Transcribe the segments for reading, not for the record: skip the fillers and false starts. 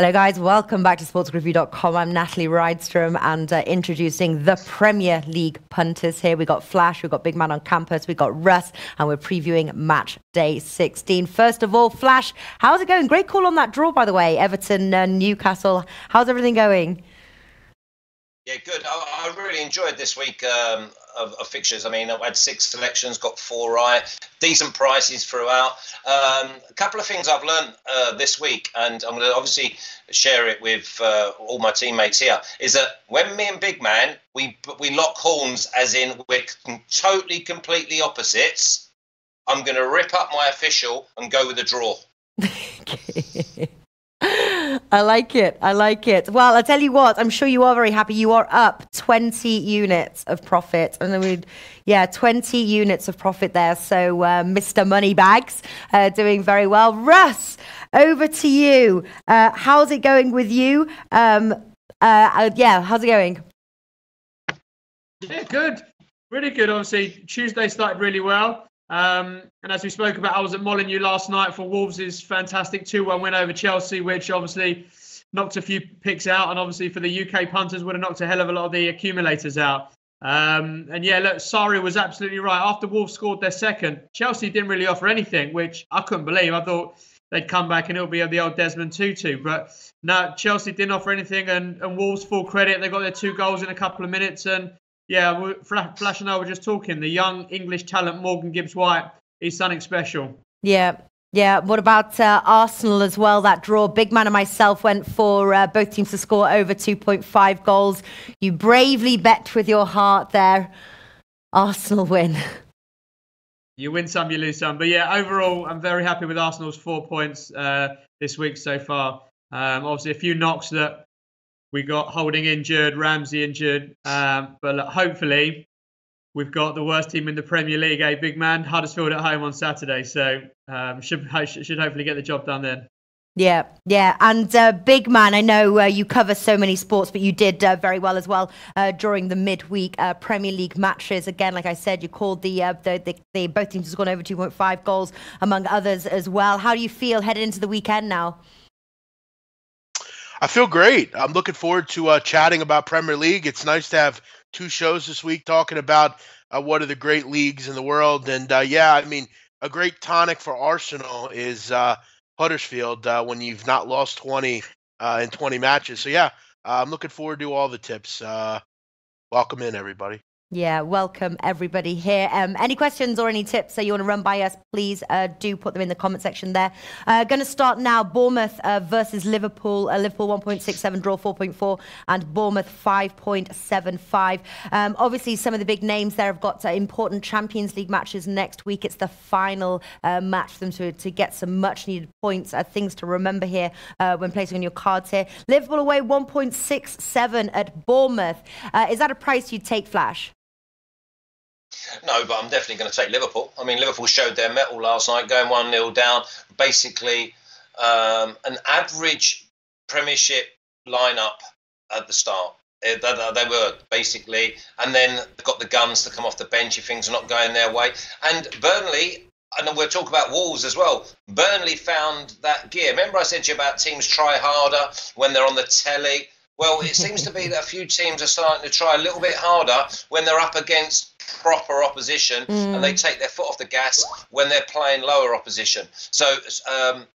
Hello guys, welcome back to sportsreview.com. I'm Natalie Rystrom and introducing the Premier League Punters here. We've got Flash, we've got Big Man on campus, we've got Russ, and we're previewing match day 16. First of all, Flash, how's it going? Great call on that draw, by the way. Everton, Newcastle. How's everything going? Yeah, good. I really enjoyed this week of fixtures. I mean, I had 6 selections, got 4 right, decent prices throughout. A couple of things I've learned this week, and I'm going to obviously share it with all my teammates here, is that when me and Big Man, we lock horns, as in we're totally, completely opposites, I'm going to rip up my official and go with a draw. I like it. I like it. Well, I'll tell you what, I'm sure you are very happy. You are up 20 units of profit. And then 20 units of profit there. So Mr. Moneybags doing very well. Russ, over to you. How's it going with you? How's it going? Yeah, good. Really good. Obviously, Tuesday started really well. And as we spoke about, I was at Molineux last night for Wolves' fantastic 2-1 win over Chelsea, which obviously knocked a few picks out. And obviously for the UK punters would have knocked a hell of a lot of the accumulators out. And yeah, look, Sarri was absolutely right. After Wolves scored their second, Chelsea didn't really offer anything, which I couldn't believe. I thought they'd come back and it'll be the old Desmond Tutu. But no, Chelsea didn't offer anything. And Wolves, full credit, they got their 2 goals in a couple of minutes. And yeah, Flash and I were just talking. The young English talent, Morgan Gibbs-White, is something special. Yeah. What about Arsenal as well? That draw. Big Man and myself went for both teams to score over 2.5 goals. You bravely bet with your heart there. Arsenal win. You win some, you lose some. But yeah, overall, I'm very happy with Arsenal's 4 points this week so far. Obviously, a few knocks that we got Holding injured, Ramsey injured. But look, hopefully, we've got the worst team in the Premier League, Big Man? Huddersfield at home on Saturday. So should hopefully get the job done then. Yeah. And Big Man, I know you cover so many sports, but you did very well as well during the midweek Premier League matches. Again, like I said, you called the both teams have gone over 2.5 goals, among others as well. How do you feel headed into the weekend now? I feel great. I'm looking forward to chatting about Premier League. It's nice to have 2 shows this week talking about one of the great leagues in the world. And I mean, a great tonic for Arsenal is Huddersfield when you've not lost 20 in 20 matches. So yeah, I'm looking forward to all the tips. Welcome in, everybody. Yeah, welcome everybody here. Any questions or any tips that you want to run by us, please do put them in the comment section there. Going to start now. Bournemouth versus Liverpool. Liverpool 1.67, draw 4.4, and Bournemouth 5.75. Obviously, some of the big names there have got important Champions League matches next week. It's the final match for them to get some much-needed points, things to remember here when placing on your cards here. Liverpool away 1.67 at Bournemouth. Is that a price you'd take, Flash? No, but I'm definitely going to take Liverpool. I mean, Liverpool showed their mettle last night, going 1-0 down. Basically, an average Premiership lineup at the start. They were basically, and then got the guns to come off the bench if things are not going their way. And Burnley, and we'll talk about Wolves as well. Burnley found that gear. Remember I said to you about teams try harder when they're on the telly? Well, it seems to be that a few teams are starting to try a little bit harder when they're up against proper opposition, and they take their foot off the gas when they're playing lower opposition. So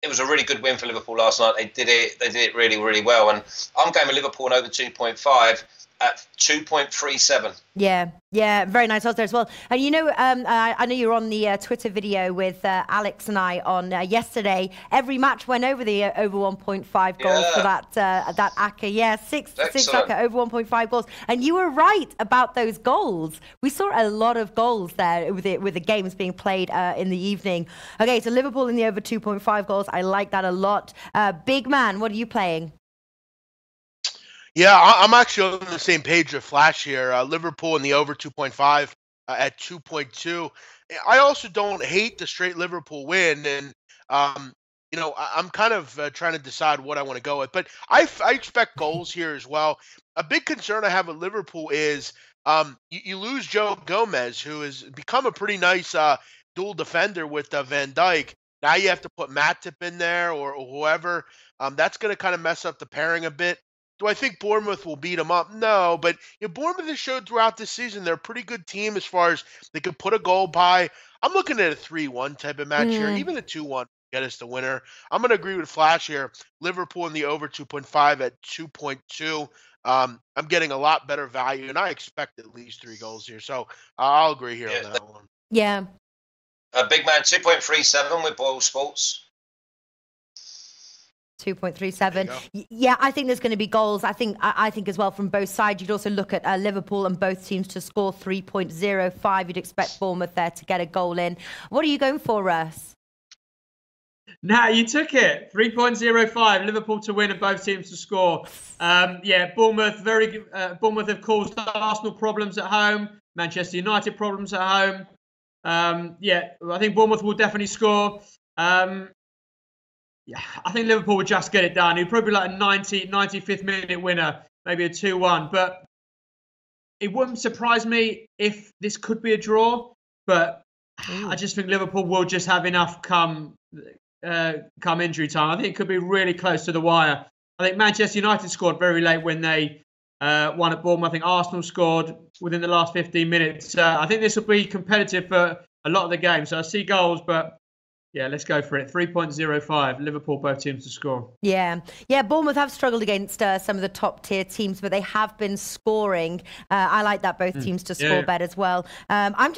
it was a really good win for Liverpool last night. They did it really, really well. And I'm going with Liverpool and over 2.5 at 2.37. Yeah, very nice odds there as well. And you know, I know you were on the Twitter video with Alex and I on yesterday. Every match went over the over 1.5 goals for that ACCA. Yeah, six ACCA over 1.5 goals. And you were right about those goals. We saw a lot of goals there with the games being played in the evening. Okay, so Liverpool in the over 2.5 goals. I like that a lot. Big Man, what are you playing? Yeah, I'm actually on the same page with Flash here. Liverpool in the over 2.5 at 2.2. I also don't hate the straight Liverpool win, and I'm kind of trying to decide what I want to go with. But I expect goals here as well. A big concern I have with Liverpool is you lose Joe Gomez, who has become a pretty nice dual defender with Van Dijk. Now you have to put Matip in there or whoever. That's going to kind of mess up the pairing a bit. Do I think Bournemouth will beat them up? No, but Bournemouth has showed throughout this season they're a pretty good team as far as they can put a goal by. I'm looking at a 3-1 type of match here, even a 2-1 get us the winner. I'm going to agree with Flash here. Liverpool in the over 2.5 at 2.2. I'm getting a lot better value, and I expect at least 3 goals here. So I'll agree here on that one. Yeah. Big man, 2.37 with Boyle Sports. 2.37. Yeah, I think there's going to be goals. I think as well from both sides. You'd also look at Liverpool and both teams to score 3.05. You'd expect Bournemouth there to get a goal in. What are you going for, Russ? Nah, you took it. 3.05. Liverpool to win and both teams to score. Bournemouth very good. Bournemouth have caused Arsenal problems at home. Manchester United problems at home. I think Bournemouth will definitely score. I think Liverpool would just get it done. It'd probably be like a 95th minute winner, maybe a 2-1. But it wouldn't surprise me if this could be a draw. But I just think Liverpool will just have enough come injury time. I think it could be really close to the wire. I think Manchester United scored very late when they won at Bournemouth. I think Arsenal scored within the last 15 minutes. I think this will be competitive for a lot of the game. So I see goals, but yeah, let's go for it. 3.05. Liverpool, both teams to score. Yeah. Bournemouth have struggled against some of the top tier teams, but they have been scoring. I like that both teams to score bet as well. I'm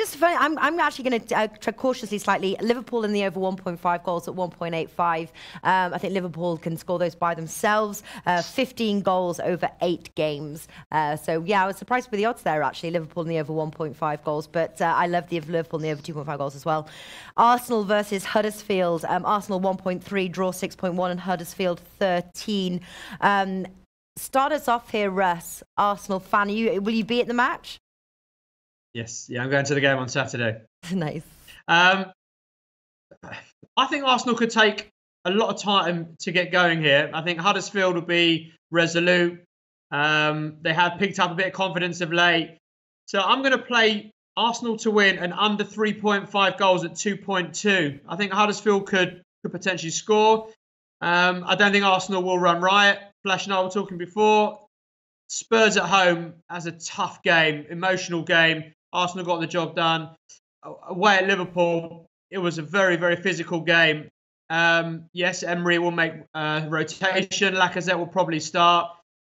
actually going to try cautiously slightly. Liverpool in the over 1.5 goals at 1.85. I think Liverpool can score those by themselves. 15 goals over 8 games. I was surprised with the odds there actually. Liverpool in the over 1.5 goals, but I love the Liverpool in the over 2.5 goals as well. Arsenal versus Huddersfield. Arsenal 1.3, draw 6.1, and Huddersfield 13. Start us off here, Russ. Arsenal fan. Will you be at the match? Yes. Yeah, I'm going to the game on Saturday. Nice. I think Arsenal could take a lot of time to get going here. I think Huddersfield will be resolute. They have picked up a bit of confidence of late. So I'm going to play Arsenal to win and under 3.5 goals at 2.2. I think Huddersfield could potentially score. I don't think Arsenal will run riot. Flash and I were talking before. Spurs at home as a tough game, emotional game. Arsenal got the job done. Away at Liverpool, it was a very, very physical game. Yes, Emery will make rotation. Lacazette will probably start.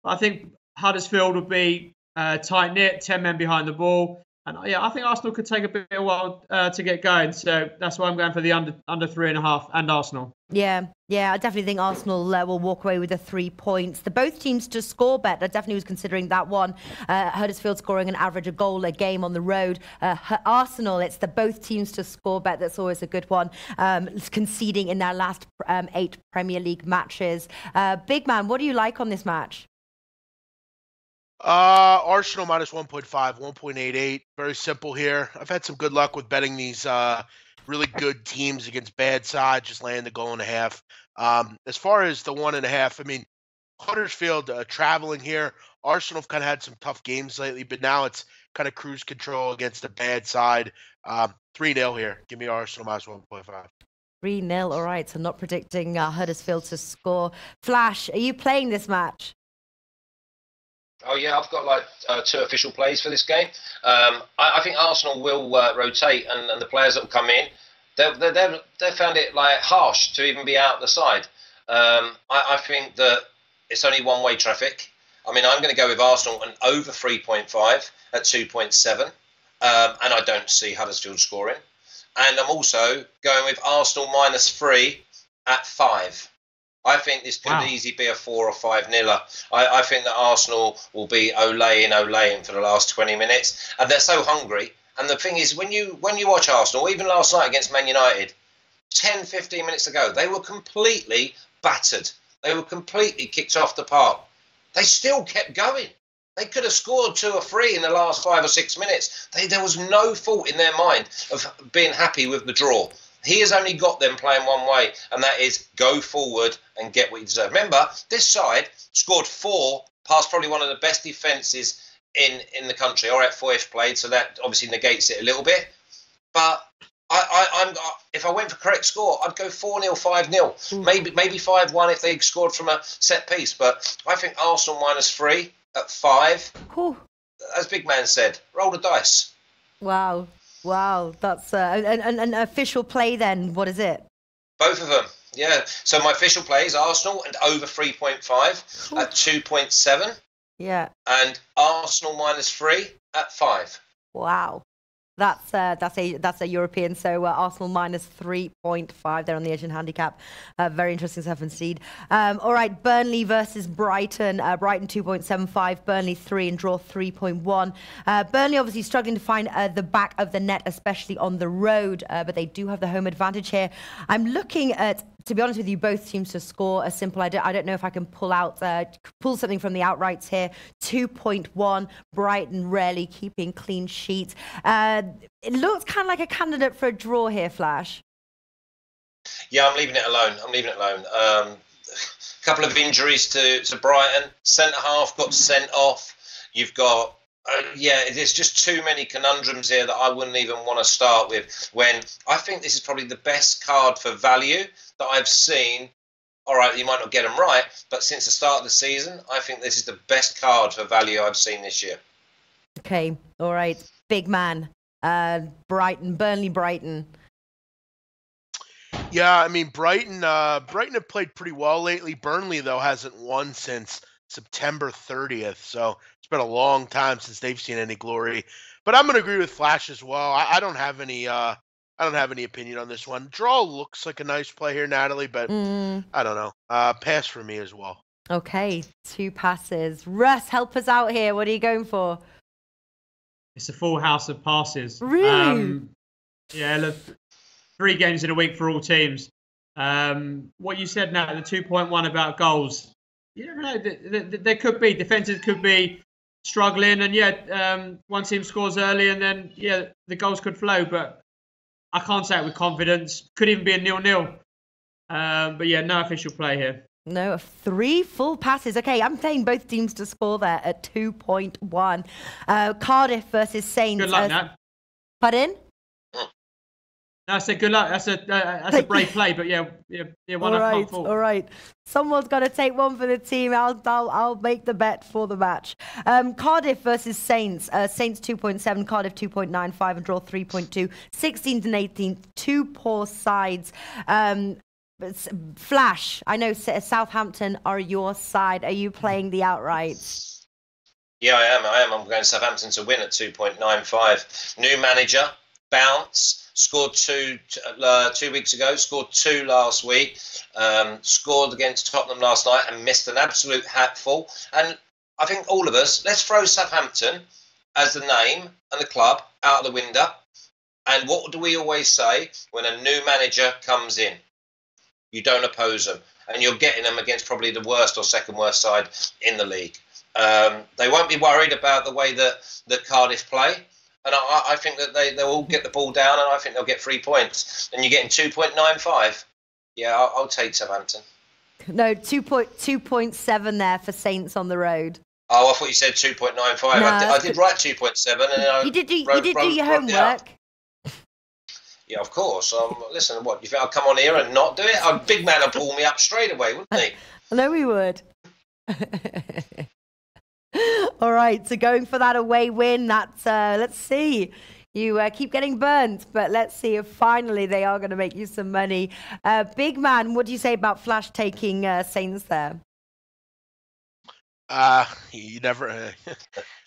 I think Huddersfield will be tight-knit, 10 men behind the ball. And I think Arsenal could take a bit of a while to get going. So that's why I'm going for the under 3.5 and Arsenal. Yeah, I definitely think Arsenal will walk away with the 3 points. The both teams to score bet, I definitely was considering that one. Huddersfield scoring an average a goal a game on the road. Arsenal, it's the both teams to score bet. That's always a good one. Conceding in their last 8 Premier League matches. Big man, what do you like on this match? Arsenal minus 1.5, 1.88. Very simple here. I've had some good luck with betting these really good teams against bad sides, just laying the goal and a half. As far as the 1.5, I mean, Huddersfield traveling here. Arsenal have kind of had some tough games lately, but now it's kind of cruise control against a bad side. 3-0 here. Give me Arsenal minus 1.5. 3-0. All right. So not predicting Huddersfield to score. Flash, are you playing this match? Oh yeah, I've got like 2 official plays for this game. I think Arsenal will rotate, and the players that will come in, they found it like harsh to even be out the side. I think that it's only one-way traffic. I mean, I'm going to go with Arsenal and over 3.5 at 2.7, and I don't see Huddersfield scoring. And I'm also going with Arsenal minus 3 at 5. I think this could easily be a 4 or 5-0. I think that Arsenal will be olaying for the last 20 minutes, and they're so hungry. And the thing is, when you watch Arsenal, even last night against Man United, 10, 15 minutes ago, they were completely battered. They were completely kicked off the park. They still kept going. They could have scored 2 or 3 in the last 5 or 6 minutes. There was no fault in their mind of being happy with the draw. He has only got them playing one way, and that is go forward and get what you deserve. Remember, this side scored 4 past probably one of the best defences in the country. All right, Foyth played, so that obviously negates it a little bit. But if I went for correct score, I'd go 4-0, 5-0, maybe 5-1 if they scored from a set piece. But I think Arsenal -3 at 5. Whew. As Big Man said, roll the dice. Wow, that's an official play. Then what is it? Both of them, yeah. So my official play is Arsenal and over 3.5 at 2.7. Yeah. And Arsenal -3 at 5. Wow. That's a European. So Arsenal -3.5 there on the Asian handicap. Very interesting stuff indeed. All right, Burnley versus Brighton. Brighton 2.75, Burnley 3, and draw 3.1. Burnley obviously struggling to find the back of the net, especially on the road, but they do have the home advantage here. I'm looking at, to be honest with you, both teams to score a simple. I don't know if I can pull something from the outrights here. 2.1. Brighton rarely keeping clean sheets. It looks kind of like a candidate for a draw here, Flash. Yeah, I'm leaving it alone. A couple of injuries to Brighton. Centre half got sent off. You've got there's just too many conundrums here that I wouldn't even want to start with. When I think this is probably the best card for value that I've seen. All right, you might not get them right, but since the start of the season, I think this is the best card for value I've seen this year. Okay, all right, Big Man. Brighton. Yeah, I mean Brighton have played pretty well lately. Burnley though hasn't won since September 30th, so it's been a long time since they've seen any glory. But I'm going to agree with Flash as well. I don't have any opinion on this one. Draw looks like a nice play here, Natalie, but I don't know. Pass for me as well. Okay, 2 passes. Russ, help us out here. What are you going for? It's a full house of passes. Really? Yeah, look, 3 games in a week for all teams. What you said now, the 2.1 about goals. You never know. There could be defenses could be struggling, and one team scores early, and then the goals could flow. But I can't say it with confidence. Could even be a 0-0. But no official play here. No, 3 full passes. Okay, I'm playing both teams to score there at 2.1. Cardiff versus Saints. Good luck, Nat. Pardon? No, I said good luck. That's a brave play, but one up full. All right. Someone's got to take one for the team. I'll make the bet for the match. Cardiff versus Saints. Saints 2.7, Cardiff 2.95, and draw 3.2. 16th and 18th, 2 poor sides. Flash, I know Southampton are your side. Are you playing the outright? Yeah, I am. I'm going Southampton to win at 2.95. New manager, bounce. Scored 2 weeks ago, scored 2 last week, scored against Tottenham last night and missed an absolute hatful. And I think all of us, let's throw Southampton as the name and the club out of the window. And what do we always say when a new manager comes in? You don't oppose them. And you're getting them against probably the worst or second worst side in the league. They won't be worried about the way that Cardiff play. And I think that they'll all get the ball down, and I think they'll get 3 points. And you're getting 2.95. Yeah, I'll take Southampton. No, 2.7 there for Saints on the road. Oh, I thought you said 2.95. No, I did write 2.7. And you did do your homework. Yeah, of course. Listen, what, you think I'll come on here and not do it? A big man would pull me up straight away, wouldn't he? I know he would. All right, so going for that away win, that's, let's see. You keep getting burnt, but let's see if finally they are going to make you some money. Big Man, what do you say about Flash taking Saints there? You never...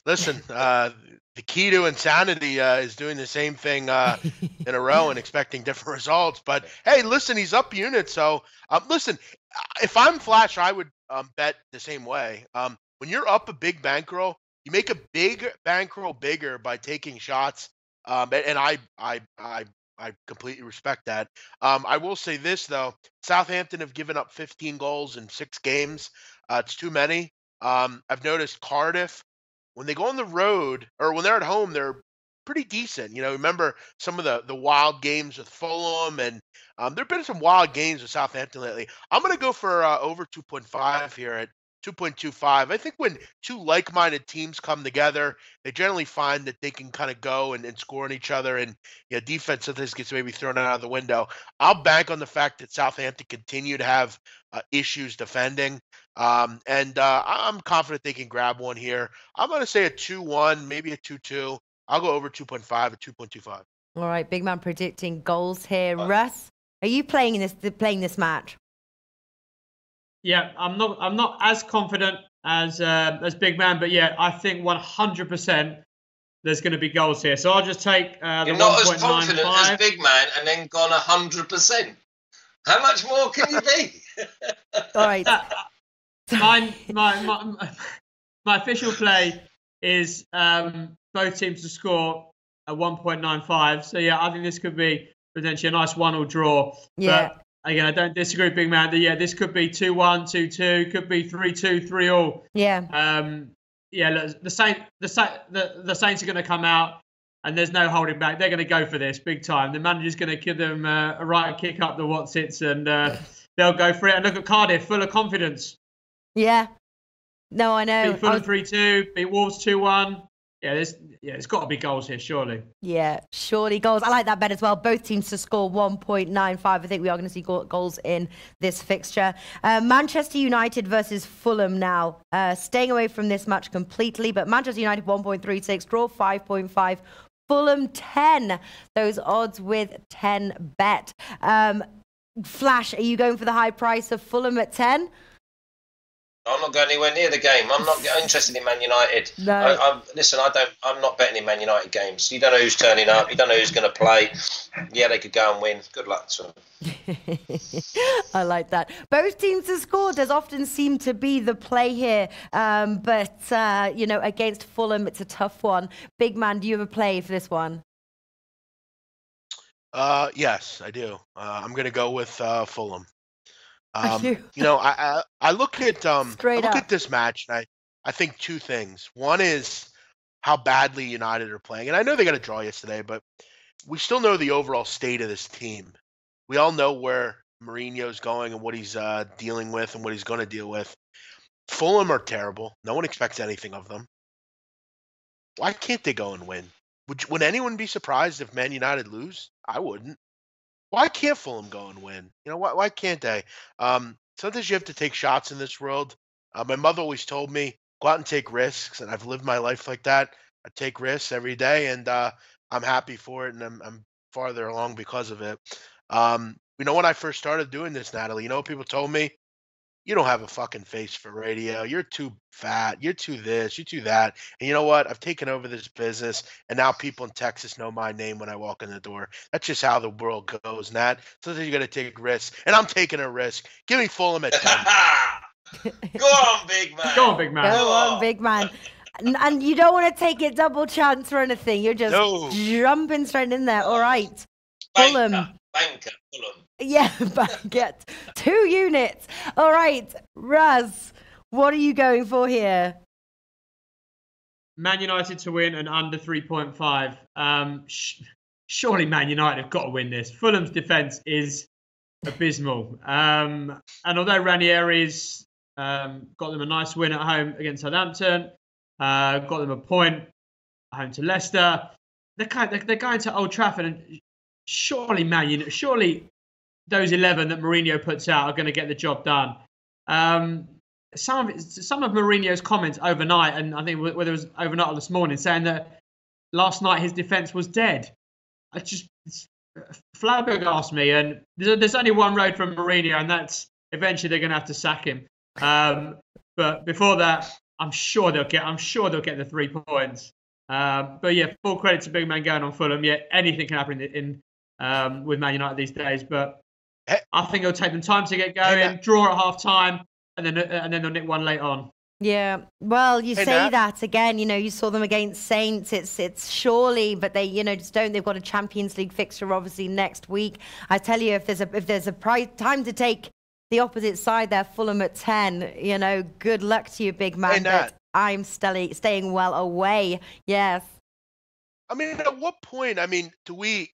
Listen, the key to insanity is doing the same thing in a row and expecting different results. But, hey, listen, he's up units. So, listen, if I'm Flash, I would bet the same way. When you're up a big bankroll, you make a big bankroll bigger by taking shots, and I completely respect that. I will say this though: Southampton have given up 15 goals in 6 games. It's too many. I've noticed Cardiff, when they go on the road or when they're at home, they're pretty decent. You know, remember some of the wild games with Fulham, and there've been some wild games with Southampton lately. I'm going to go for over 2.5 here at 2.25. I think when two like-minded teams come together, they generally find that they can kind of go and score on each other, and defense sometimes gets maybe thrown out of the window. I'll bank on the fact that Southampton continue to have issues defending, and I'm confident they can grab one here. I'm going to say a 2-1, maybe a 2-2. I'll go over 2.5 at 2.25. All right, big man predicting goals here. Russ, are you playing this match? Yeah, I'm not as confident as big man, but yeah, I think 100% there's going to be goals here. So I'll just take the You're not as 1.95. confident as big man and then gone 100%. How much more can you be? All right. My official play is both teams to score at 1.95. So yeah, I think this could be potentially a nice 1-1 draw. Yeah. But again, I don't disagree, big man. Yeah, this could be 2-1, 2-2, could be 3-2, 3-3. Yeah. Yeah. Look, the Saints are going to come out, and there's no holding back. They're going to go for this big time. The manager's going to give them a right kick up the whatsits, and they'll go for it. And look at Cardiff, full of confidence. Yeah. No, I know. Beat Fulham 3-2, beat Wolves 2-1. Yeah, it's got to be goals here, surely. Yeah, surely goals. I like that bet as well. Both teams to score 1.95. I think we are going to see goals in this fixture. Manchester United versus Fulham now. Staying away from this match completely, but Manchester United 1.36, draw 5.5. Fulham 10. Those odds with 10 bet. Flash, are you going for the high price of Fulham at 10? I'm not going anywhere near the game. I'm not interested in Man United. No. Listen, I'm not betting in Man United games. You don't know who's turning up. You don't know who's going to play. Yeah, they could go and win. Good luck to them. I like that. Both teams to score does often seem to be the play here. But against Fulham, it's a tough one. Big man, do you have a play for this one? Yes, I do. I'm going to go with Fulham. I look at this match, and I think two things. One is how badly United are playing, and I know they got a draw yesterday, but we still know the overall state of this team. We all know where Mourinho's going and what he's dealing with and what he's going to deal with. Fulham are terrible. No one expects anything of them. Why can't they go and win? Would anyone be surprised if Man United lose? I wouldn't. Why can't Fulham go and win? Why can't they? Sometimes you have to take shots in this world. My mother always told me, go out and take risks, and I've lived my life like that. I take risks every day, and I'm happy for it, and I'm farther along because of it. When I first started doing this, Natalie, what people told me? You don't have a fucking face for radio. You're too fat. You're too this. You're too that. And you know what? I've taken over this business, and now people in Texas know my name when I walk in the door. That's just how the world goes, Nat. Sometimes you got to take risks, and I'm taking a risk. Give me Fulham at 10. Go on, big man. Go on, big man. Go on, big man. And you don't want to take it double chance or anything. You're just jumping straight in there. All right. Fulham. Banker, Fulham. Yeah, get 2 units. All right, Raz, what are you going for here? Man United to win and under 3.5. Surely Man United have got to win this. Fulham's defence is abysmal. And although Ranieri's got them a nice win at home against Southampton, got them a point at home to Leicester, they're going to Old Trafford, and surely surely those 11 that Mourinho puts out are going to get the job done. Some of Mourinho's comments overnight, and I think whether it was overnight or this morning, saying that last night his defence was dead. Flaberg asked me, and there's only one road from Mourinho, and that's eventually they're going to have to sack him. But before that, I'm sure they'll get the 3 points. But yeah, full credit to big man going on Fulham. Yeah, anything can happen in with Man United these days, but I think it'll take them time to get going, draw at half time, and then they'll nick one late on. Yeah, well, you say that again. You saw them against Saints. It's surely, but they just don't. They've got a Champions League fixture obviously next week. I tell you, if there's a time to take the opposite side there, Fulham at 10. Good luck to you, big man. But I'm staying well away. Yes. I mean, at what point, do we,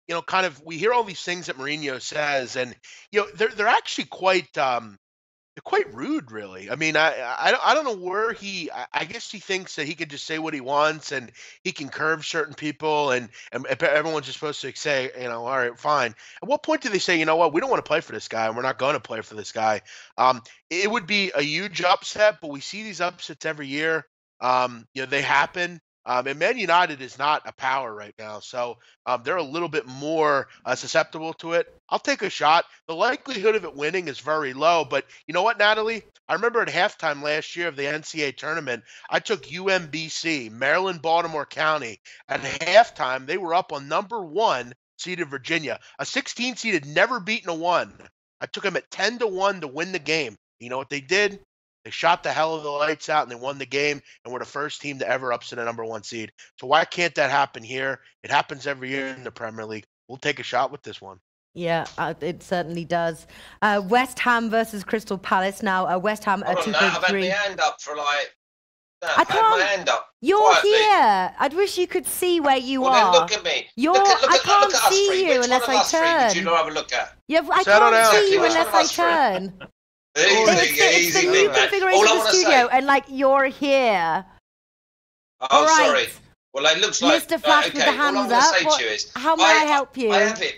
we hear all these things that Mourinho says, and, they're actually quite quite rude, really. I mean, I don't know where I guess he thinks that he can just say what he wants and he can curve certain people and everyone's just supposed to say, all right, fine. At what point do they say, you know what, we don't want to play for this guy and we're not going to play for this guy? It would be a huge upset, but we see these upsets every year. They happen. And Man United is not a power right now, so they're a little bit more susceptible to it. I'll take a shot. The likelihood of it winning is very low, but you know what, Natalie? I remember at halftime last year of the NCAA tournament, I took UMBC, Maryland, Baltimore County. At halftime, they were up on number 1 seeded Virginia. A 16 seed had never beaten a 1. I took them at 10-1 to win the game. You know what they did? They shot the hell of the lights out and they won the game and were the first team to ever upset a number 1 seed. So why can't that happen here? It happens every year in the Premier League. We'll take a shot with this one. Yeah, it certainly does. West Ham versus Crystal Palace. Now, West Ham are 2.3. I've had my hand up for like... I can't. My hand up. You're quietly. Here. I'd wish you could see where you are. Then look at me. I can't see you unless I turn. Would you not have a look at? Yeah, I can't see you unless I turn. It's the new configuration of the studio, and you're here. Oh, all right. Sorry. Well, it looks like Mr. Flash with the hands all I'm up. say to you is, how may I help you? I have it.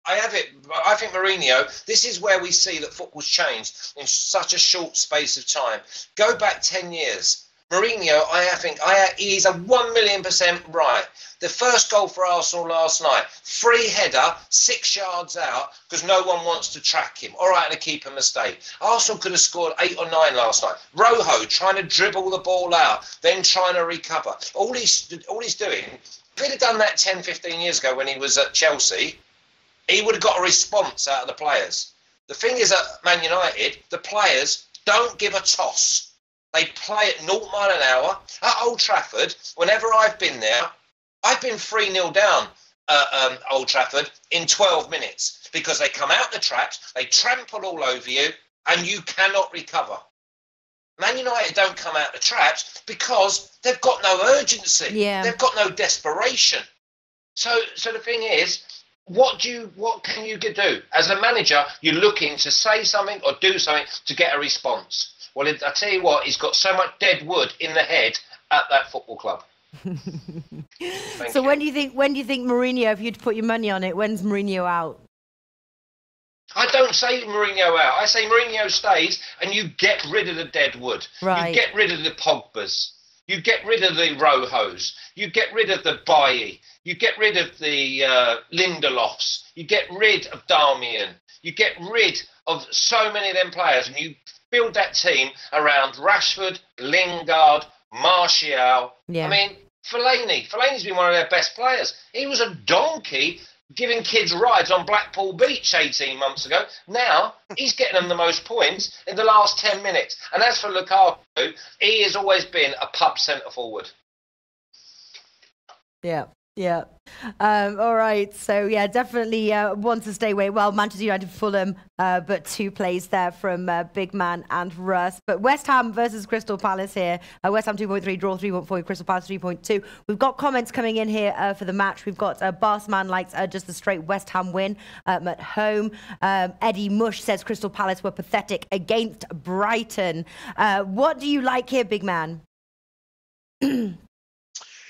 I think Mourinho. This is where we see that football's changed in such a short space of time. Go back 10 years. Mourinho, I think he's a 1,000,000% right. The first goal for Arsenal last night, free header, 6 yards out, because no one wants to track him. All right, to keep a mistake. Arsenal could have scored 8 or 9 last night. Rojo trying to dribble the ball out, then trying to recover. All he's doing, if he'd have done that 10, 15 years ago when he was at Chelsea, he would have got a response out of the players. The thing is at Man United, the players don't give a toss. They play at 0 miles an hour. At Old Trafford, whenever I've been there, I've been 3-0 down at Old Trafford in 12 minutes because they come out the traps, they trample all over you, and you cannot recover. Man United don't come out the traps because they've got no urgency. Yeah. They've got no desperation. So the thing is, what can you do? As a manager, you're looking to say something or do something to get a response. Well, I tell you what, he's got so much dead wood in the head at that football club. So when do you think Mourinho, if you'd put your money on it, when's Mourinho out? I don't say Mourinho out. I say Mourinho stays and you get rid of the dead wood. Right. You get rid of the Pogbas. You get rid of the Rojos. You get rid of the Bailly. You get rid of the Lindelofs. You get rid of Darmian. You get rid of so many of them players and you build that team around Rashford, Lingard, Martial. Yeah. I mean, Fellaini's been one of their best players. He was a donkey giving kids rides on Blackpool Beach 18 months ago. Now he's getting them the most points in the last 10 minutes. And as for Lukaku, he has always been a pub centre forward. Yeah. Yeah. All right. So, yeah, definitely want to stay away. Well, Manchester United, Fulham, but 2 plays there from Big Man and Russ. But West Ham versus Crystal Palace here. West Ham 2.3, draw 3.4, Crystal Palace 3.2. We've got comments coming in here for the match. We've got Barsman likes just a straight West Ham win at home. Eddie Mush says Crystal Palace were pathetic against Brighton. What do you like here, Big Man?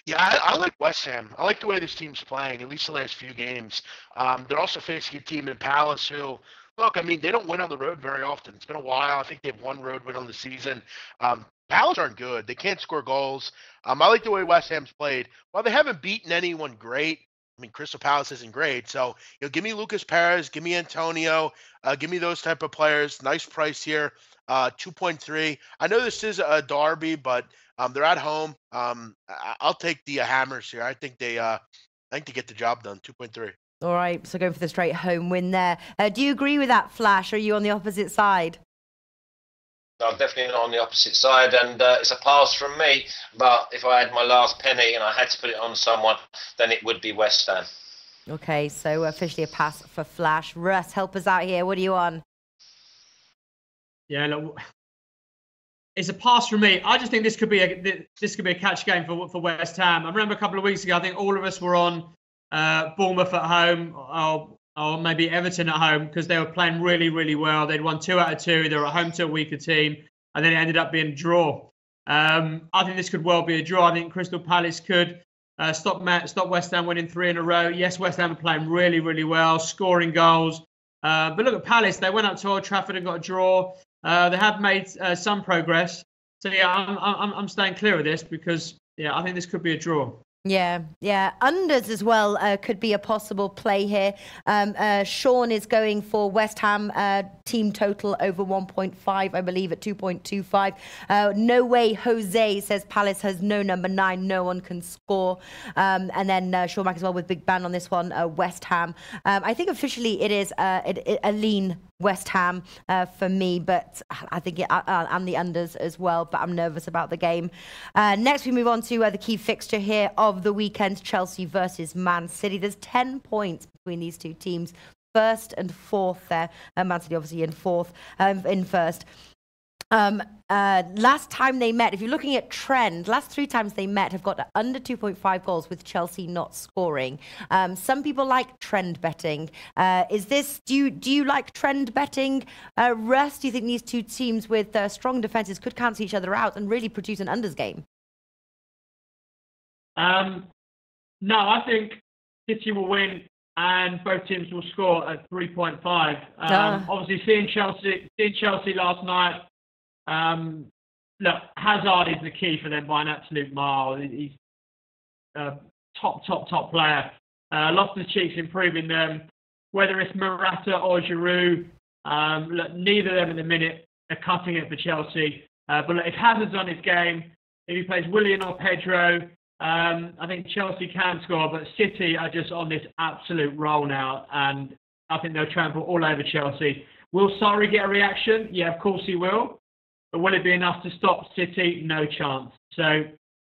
Yeah, I like West Ham. I like the way this team's playing, at least the last few games. They're also facing a team in Palace who, look, I mean, they don't win on the road very often. It's been a while. I think they have 1 road win on the season. Palace aren't good. They can't score goals. I like the way West Ham's played. While they haven't beaten anyone great, I mean, Crystal Palace isn't great. So, give me Lucas Perez, give me Antonio, give me those type of players. Nice price here, 2.3. I know this is a derby, but they're at home. I'll take the Hammers here. I think they get the job done. 2.3. All right, so going for the straight home win there. Do you agree with that, Flash? Or are you on the opposite side? No, I'm definitely not on the opposite side, and it's a pass from me. But if I had my last penny and I had to put it on someone, then it would be West Ham. Okay, so officially a pass for Flash. Russ, help us out here. What are you on? Yeah, look, it's a pass from me. I just think this could be a catch game for West Ham. I remember a couple of weeks ago, I think all of us were on Bournemouth at home. or maybe Everton at home, because they were playing really, really well. They'd won 2 out of 2. They were at home to a weaker team, and then it ended up being a draw. I think this could well be a draw. I think Crystal Palace could stop West Ham winning 3 in a row. Yes, West Ham are playing really, really well, scoring goals. But look at Palace. They went up to Old Trafford and got a draw. They have made some progress. So, yeah, I'm staying clear of this because, yeah, I think this could be a draw. Yeah. Unders as well could be a possible play here. Sean is going for West Ham team total over 1.5, I believe, at 2.25. No way Jose says Palace has no number 9. No one can score. And then Sean Mack as well with Big Ban on this one, West Ham. I think officially it is a lean West Ham for me, but I think and the unders as well, but I'm nervous about the game. Next, we move on to the key fixture here of the weekend, Chelsea versus Man City. There's 10 points between these two teams, first and fourth there. Man City obviously in first. Last time they met, if you're looking at trend, last 3 times they met have got under 2.5 goals with Chelsea not scoring. Some people like trend betting. Do you like trend betting? Russ, do you think these two teams with strong defenses could cancel each other out and really produce an unders game? No, I think City will win and both teams will score at 3.5. Obviously, seeing Chelsea last night. Look, Hazard is the key for them by an absolute mile. He's a top player. Loftus-Cheek's improving them. Whether it's Morata or Giroud, look, neither of them at the minute are cutting it for Chelsea. But look, if Hazard's on his game, if he plays Willian or Pedro, I think Chelsea can score. But City are just on this absolute roll now, and I think they'll trample all over Chelsea. Will Sarri get a reaction? Yeah, of course he will. But will it be enough to stop City? No chance. So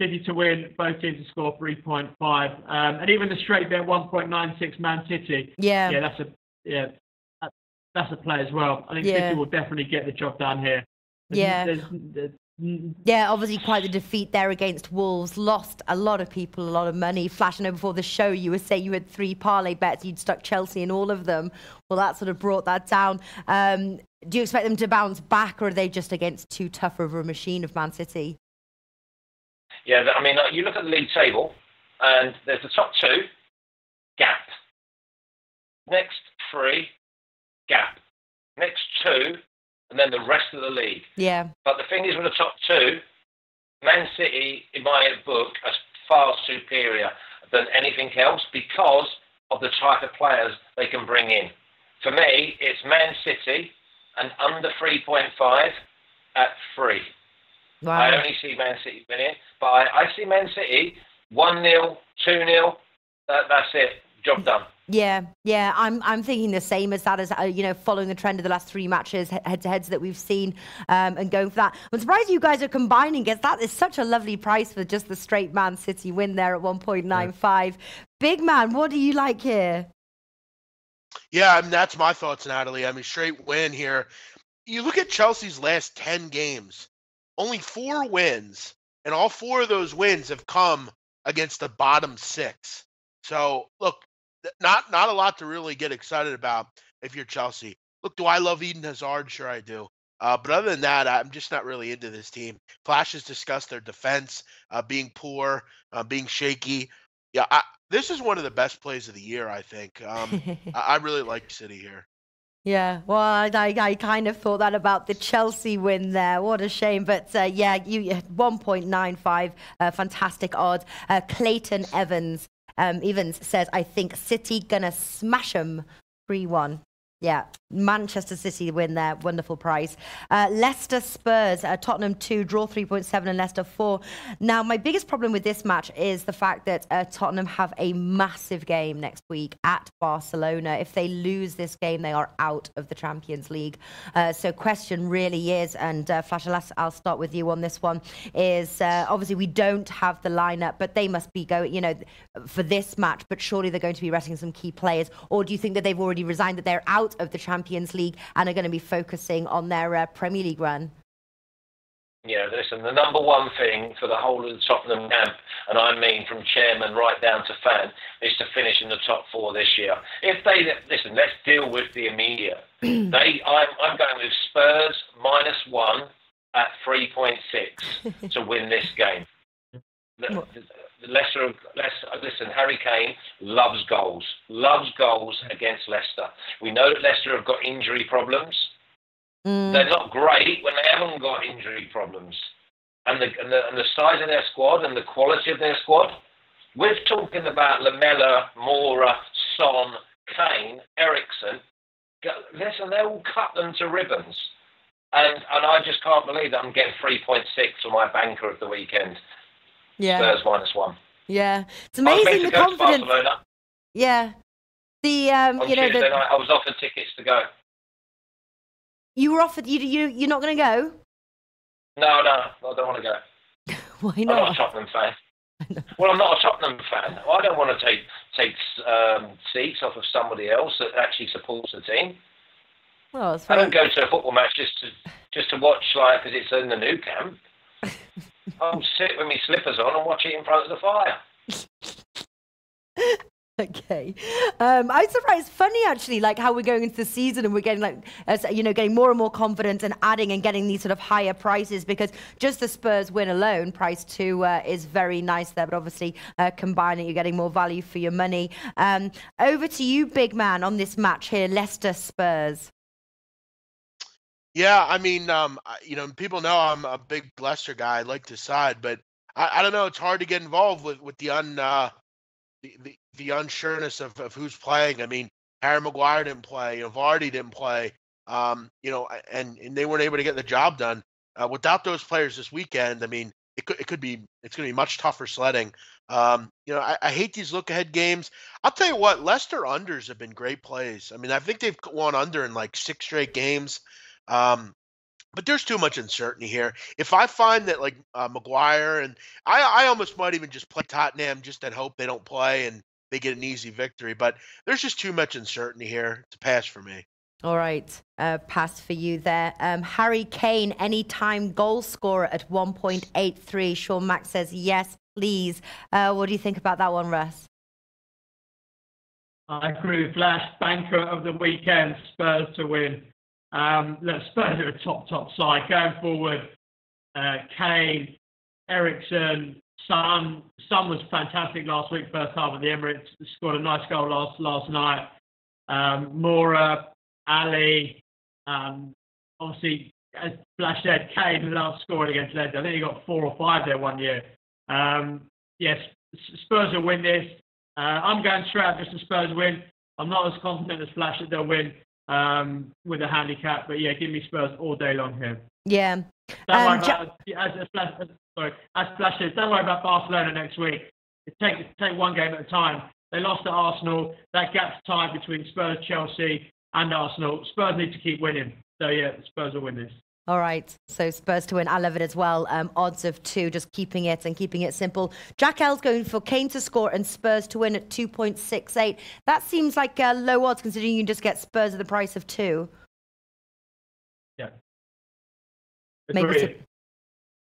City to win, both teams to score 3.5. And even the straight bet 1.96 Man City. Yeah, that's a play as well. I think City will definitely get the job done here. Yeah, obviously quite the defeat there against Wolves. Lost a lot of people, a lot of money. Flashing over before the show, you were saying you had 3 parlay bets. You'd stuck Chelsea in all of them. Well, that sort of brought that down. Do you expect them to bounce back, or are they just against too tough of a machine of Man City? Yeah, I mean, you look at the league table, and there's the top 2, gap. Next 3, gap. Next 2, and then the rest of the league. Yeah. But the thing is, with the top 2, Man City, in my book, are far superior than anything else because of the type of players they can bring in. For me, it's Man City and under 3.5 at 3. Wow. I only see Man City winning, but I see Man City 1-0, 2-0. That's it. Job done. Yeah, I'm thinking the same as that, as following the trend of the last 3 matches, head-to-heads that we've seen, and going for that. I'm surprised you guys are combining it. That is such a lovely price for just the straight Man City win there at 1.95. Yeah. Big man, what do you like here? Yeah, I mean, that's my thoughts, Natalie. I mean, straight win here. You look at Chelsea's last 10 games, only 4 wins, and all 4 of those wins have come against the bottom 6. So, look, not a lot to really get excited about if you're Chelsea. Look, do I love Eden Hazard? Sure I do. But other than that, I'm just not really into this team. Flash has discussed their defense being poor, being shaky. Yeah, this is one of the best plays of the year, I think. I really like City here. Yeah, well, I kind of thought that about the Chelsea win there. What a shame. But, you 1.95, fantastic odds. Clayton Evans says, I think City gonna smash them 3-1. Yeah, Manchester City win there. Wonderful price. Leicester Spurs, Tottenham 2, draw 3.7 and Leicester 4. Now, my biggest problem with this match is the fact that Tottenham have a massive game next week at Barcelona. If they lose this game, they are out of the Champions League. So question really is, and Flash, I'll start with you on this one, is obviously we don't have the lineup, but they must be going, for this match, but surely they're going to be resting some key players. Or do you think that they've already resigned, that they're out of the Champions League and are going to be focusing on their Premier League run? Yeah, listen, the number one thing for the whole of the Tottenham camp, and I mean from chairman right down to fan, is to finish in the top 4 this year. If they listen, let's deal with the immediate. I'm going with Spurs -1 at 3.6 to win this game. Leicester, listen, Harry Kane loves goals against Leicester. We know that Leicester have got injury problems. They're not great when they haven't got injury problems. And the size of their squad and the quality of their squad, we're talking about Lamela, Moura, Son, Kane, Eriksen. Listen, they all cut them to ribbons. And I just can't believe that I'm getting 3.6 for my banker of the weekend. Yeah. Spurs -1. Yeah. It's amazing the confidence. Barcelona. Yeah. On Tuesday night, I was offered tickets to go. You were offered. You're not going to go? No, I don't want to go. Why not? I'm not a Tottenham fan. Well, I'm not a Tottenham fan. I don't want to take seats off of somebody else that actually supports the team. Well, I don't go to a football match just to watch, like, because it's in the new camp. I'll sit with my slippers on and watch it in front of the fire. Okay. I'm surprised. It's funny, actually, like how we're going into the season and we're getting getting more and more confident and adding and getting these sort of higher prices, because just the Spurs win alone, price 2 is very nice there. But obviously, combining, you're getting more value for your money. Over to you, big man, on this match here, Leicester Spurs. Yeah, I mean, people know I'm a big Leicester guy. I like to side, but I don't know. It's hard to get involved with the unsureness of who's playing. I mean, Harry Maguire didn't play. Vardy didn't play. And they weren't able to get the job done. Without those players this weekend, I mean, it's going to be much tougher sledding. I hate these look-ahead games. I'll tell you what, Leicester unders have been great plays. I mean, I think they've won under in like 6 straight games. But there's too much uncertainty here. If I find that like Maguire, and I almost might even just play Tottenham just and hope they don't play and they get an easy victory. But there's just too much uncertainty here to pass for me. All right, pass for you there. Harry Kane, anytime goal scorer at 1.83. Sean Max says yes, please. What do you think about that one, Russ? I agree with Flash. Banker of the weekend, Spurs to win. Look, Spurs are a top side going forward. Kane, Eriksen, Son was fantastic last week, first half of the Emirates. Scored a nice goal last night. Moura, Ali, obviously, as Flash said, Kane loves scoring against Leicester. I think he got 4 or 5 there one year. Yes, Spurs will win this. I'm going straight up just to Spurs win. I'm not as confident as Flash that they'll win. With a handicap, but yeah, give me Spurs all day long here. Yeah. Don't worry about, as Flash says, don't worry about Barcelona next week. Take one game at a time. They lost to Arsenal. That gap's tied between Spurs, Chelsea, and Arsenal. Spurs need to keep winning. So yeah, Spurs will win this. All right, so Spurs to win. I love it as well. Odds of 2, just keeping it simple. Jack L's going for Kane to score and Spurs to win at 2.68. That seems like low odds considering you can just get Spurs at the price of 2. Yeah.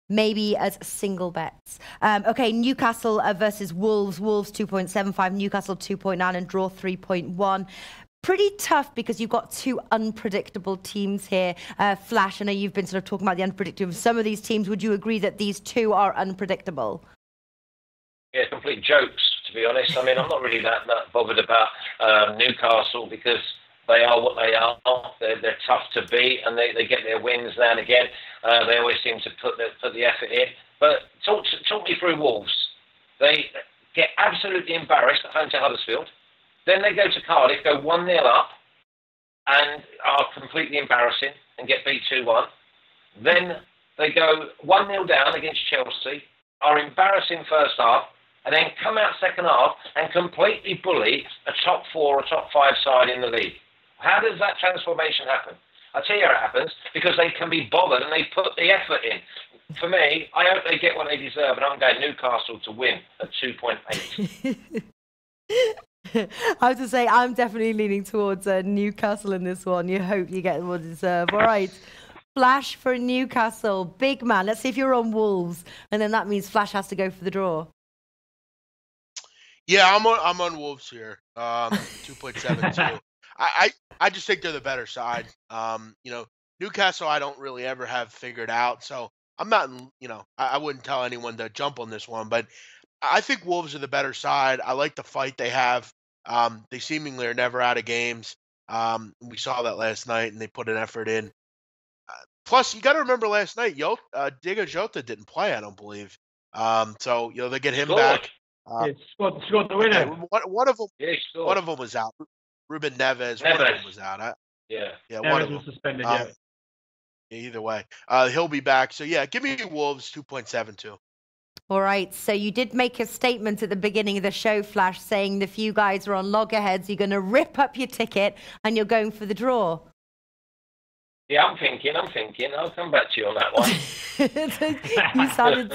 Maybe as single bets. Okay, Newcastle versus Wolves. Wolves 2.75, Newcastle 2.9, and draw 3.1. Pretty tough because you've got 2 unpredictable teams here. Flash, I know you've been sort of talking about the unpredictable of some of these teams. Would you agree that these 2 are unpredictable? Yeah, complete jokes, to be honest. I mean, I'm not really that bothered about Newcastle because they are what they are. They're tough to beat and they get their wins now and again. They always seem to put the effort in. But talk me through Wolves. They get absolutely embarrassed at home to Huddersfield. Then they go to Cardiff, go 1-0 up, and are completely embarrassing and get beat 2-1. Then they go 1-0 down against Chelsea, are embarrassing first half, and then come out second half and completely bully a top 4 or top 5 side in the league. How does that transformation happen? I'll tell you how it happens, because they can be bothered and they put the effort in. For me, I hope they get what they deserve, and I'm going Newcastle to win at 2.8. I have to say, I'm definitely leaning towards Newcastle in this one. You hope you get what you deserve. All right. Flash for Newcastle. Big man. Let's see if you're on Wolves. And then that means Flash has to go for the draw. Yeah, I'm on Wolves here. 2.72. I just think they're the better side. Newcastle I don't really ever have figured out. So I'm not, I wouldn't tell anyone to jump on this one, but I think Wolves are the better side. I like the fight they have. They seemingly are never out of games. We saw that last night, and they put an effort in. Plus, you got to remember last night, Diego Jota didn't play, I don't believe. So they get him back. Scored the winner. One of them was out. Ruben Neves. One of them was out. Yeah, one of them was suspended. Either way, he'll be back. So yeah, give me Wolves 2.72. All right. So you did make a statement at the beginning of the show, Flash, saying if you guys are on loggerheads, you're going to rip up your ticket and you're going for the draw. Yeah, I'm thinking. I'll come back to you on that one. You sounded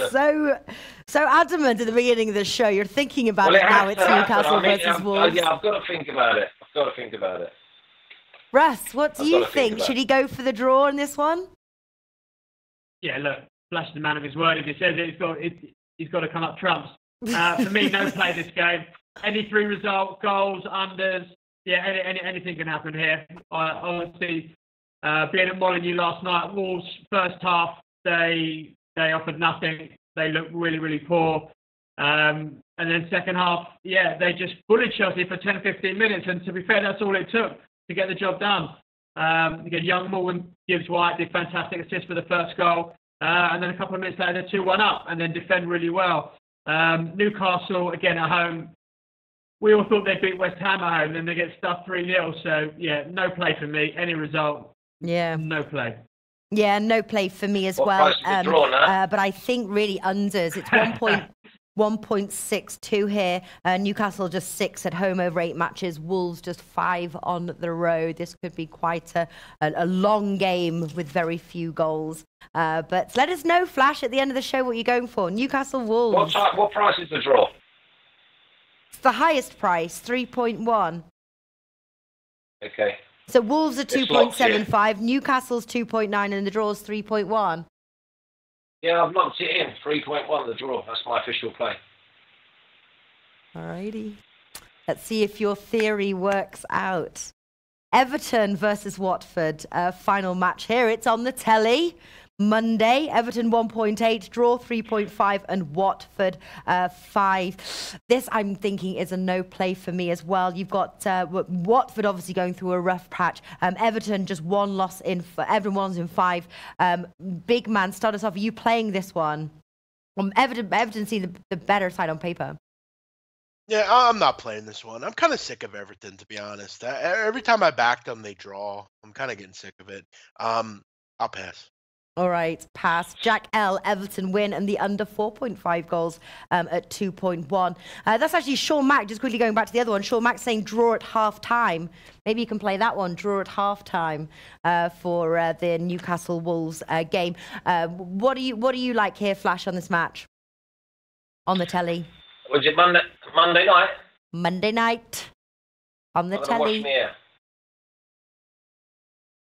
so adamant at the beginning of the show. You're thinking about it now. It's Newcastle versus Wolves. Yeah, I've got to think about it. Russ, what do you think? Should he go for the draw in this one? Yeah, look, Flash is the man of his word. If he says it, he's got to come up trumps. For me, no play this game. Any 3 result, goals, unders, anything can happen here. Honestly, being at Molineux last night, Wolves first half they offered nothing. They looked really, really poor. And then second half, they just bullied Chelsea for 10-15 minutes. And to be fair, that's all it took to get the job done. Again, young Morgan Gibbs White did fantastic assist for the first goal. And then a couple of minutes later, they're 2-1 up and then defend really well. Newcastle, again, at home. We all thought they'd beat West Ham at home, then they get stuffed 3-0. So, no play for me. Any result, no play. Yeah, no play for me as well. But I think really unders. It's 1.62 here. Newcastle just 6 at home over 8 matches. Wolves just 5 on the road. This could be quite a long game with very few goals. But let us know, Flash, at the end of the show what you're going for. Newcastle Wolves. What price is the draw? It's the highest price, 3.1. Okay. So Wolves are 2.75, Newcastle's 2.9, and the draw's 3.1. Yeah, I've locked it in. 3.1 the draw. That's my official play. Alrighty. Let's see if your theory works out. Everton versus Watford. Final match here. It's on the telly. Monday, Everton 1.8, draw 3.5, and Watford 5. This, I'm thinking, is a no play for me as well. You've got Watford obviously going through a rough patch. Everton just 1 loss in. Everyone's in 5. Big man, start us off. Are you playing this one? Everton seem the better side on paper. Yeah, I'm not playing this one. I'm kind of sick of Everton, to be honest. Every time I back them, they draw. I'm kind of getting sick of it. I'll pass. All right, pass. Jack L, Everton win, and the under 4.5 goals at 2.1. That's actually Sean Mack, just quickly going back to the other one. Sean Mack saying draw at half-time. Maybe you can play that one, draw at half-time for the Newcastle Wolves game. What do you like here, Flash, on this match? On the telly? Was it Monday night? Monday night. On the telly. Wash my hair.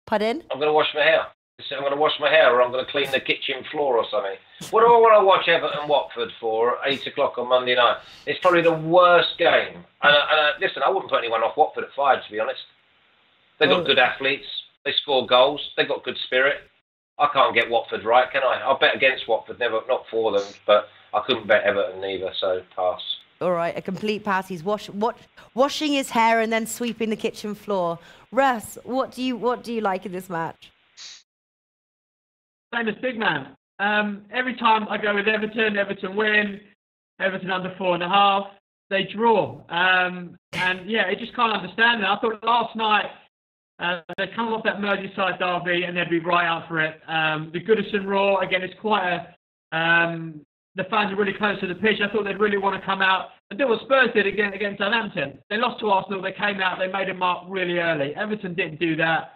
Pardon? I'm going to wash my hair. I'm going to wash my hair, or I'm going to clean the kitchen floor or something. What do I want to watch Everton Watford for at 8 o'clock on Monday night? It's probably the worst game. And listen, I wouldn't put anyone off Watford at 5, to be honest. They've got good athletes. They score goals. They've got good spirit. I can't get Watford right, can I? I'll bet against Watford, not for them, but I couldn't bet Everton either, so pass. All right, a complete pass. He's washing his hair and then sweeping the kitchen floor. Russ, what do you like in this match? Same as Big Man. Every time I go with Everton win, Everton under 4.5, they draw. And I just can't understand that. I thought last night they'd come off that Merseyside derby and they'd be right out for it. The Goodison Roar, again, it's quite the fans are really close to the pitch. I thought they'd really want to come out and do what Spurs did against Southampton. They lost to Arsenal, they came out, they made a mark really early. Everton didn't do that.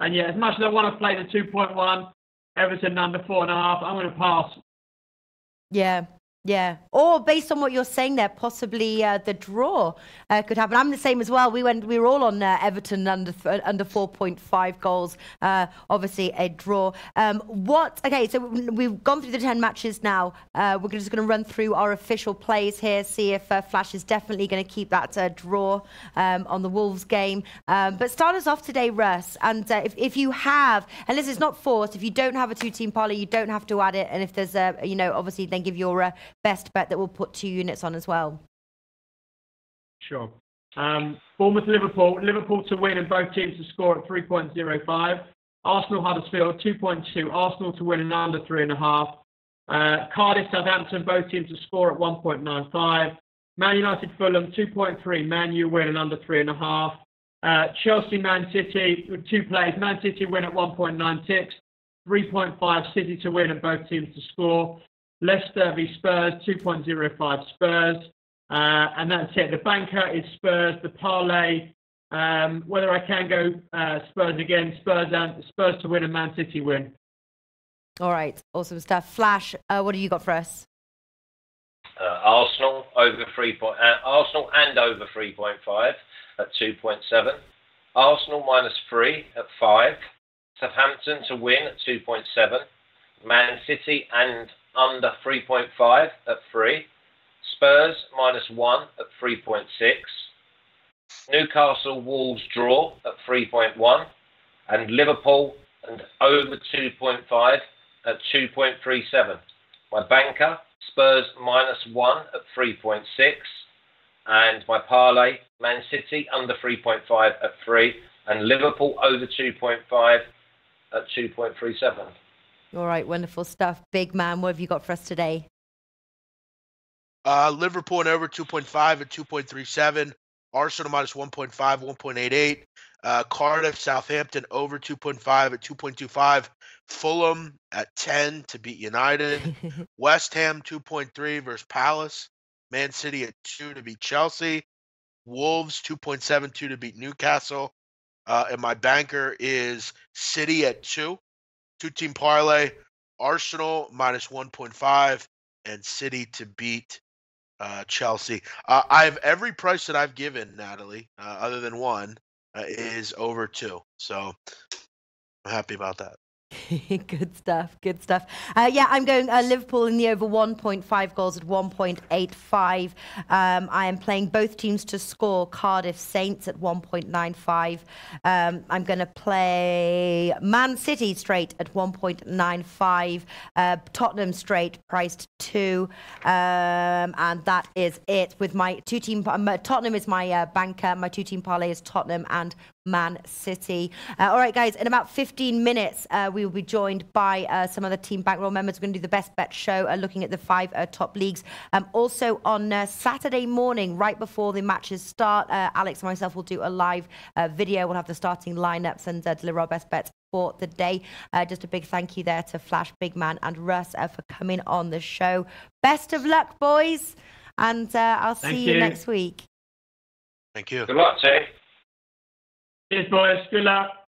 And as much as I want to play the 2.1, Everton under 4.5, I'm going to pass. Yeah, Yeah, or based on what you're saying there, possibly the draw could happen. I'm the same as well. We were all on Everton under 4.5 goals. Obviously a draw. Okay, so we've gone through the 10 matches now. We're just going to run through our official plays here, see if Flash is definitely going to keep that draw on the Wolves game. But start us off today, Russ. And if you have, and this is not forced, if you don't have a 2-team parlay, you don't have to add it. And if there's obviously then give your best bet that we'll put 2 units on as well. Sure. Bournemouth, Liverpool to win and both teams to score at 3.05. Arsenal, Huddersfield 2.2. Arsenal to win and under 3.5. Cardiff, Southampton, both teams to score at 1.95. Man United, Fulham 2.3. Man U win and under 3.5. Chelsea, Man City with 2 plays. Man City win at 1.96. 3.5 City to win and both teams to score. Leicester v Spurs, 2.05 Spurs. And that's it. The banker is Spurs. The parlay, whether I can go Spurs again, Spurs to win and Man City win. All right. Awesome stuff. Flash, what do you got for us? Arsenal over Arsenal and over 3.5 at 2.7. Arsenal -3 at 5. Southampton to win at 2.7. Man City and under 3.5 at 3. Spurs -1 at 3.6. Newcastle Wolves draw at 3.1. And Liverpool and over 2.5 at 2.37. My banker, Spurs -1 at 3.6. And my parlay, Man City under 3.5 at 3. And Liverpool over 2.5 at 2.37. All right, wonderful stuff. Big man, what have you got for us today? Liverpool and over 2.5 at 2.37. Arsenal -1.5, 1.88. Cardiff, Southampton over 2.5 at 2.25. Fulham at 10 to beat United. West Ham 2.3 versus Palace. Man City at 2 to beat Chelsea. Wolves 2.72 to beat Newcastle. And my banker is City at 2. 2-team parlay. Arsenal -1.5 and City to beat Chelsea. I have every price that I've given, Natalie, other than one, is over 2. So I'm happy about that. Good stuff. Good stuff. Yeah, I'm going Liverpool in the over 1.5 goals at 1.85. I am playing both teams to score. Cardiff Saints at 1.95. I'm going to play Man City straight at 1.95. Tottenham straight priced 2. And that is it with my 2-team. Tottenham is my banker. My 2-team parlay is Tottenham and Man City. All right, guys, in about 15 minutes, we will be joined by some other Team Bankroll members. We're going to do the Best Bet show, looking at the 5 top leagues. Also on Saturday morning, right before the matches start, Alex and myself will do a live video. We'll have the starting lineups and deliver our best bets for the day. Just a big thank you there to Flash, Big Man, and Russ for coming on the show. Best of luck, boys, and I'll see you next week. Thank you. Good luck, team. Cheers, boys. Good luck.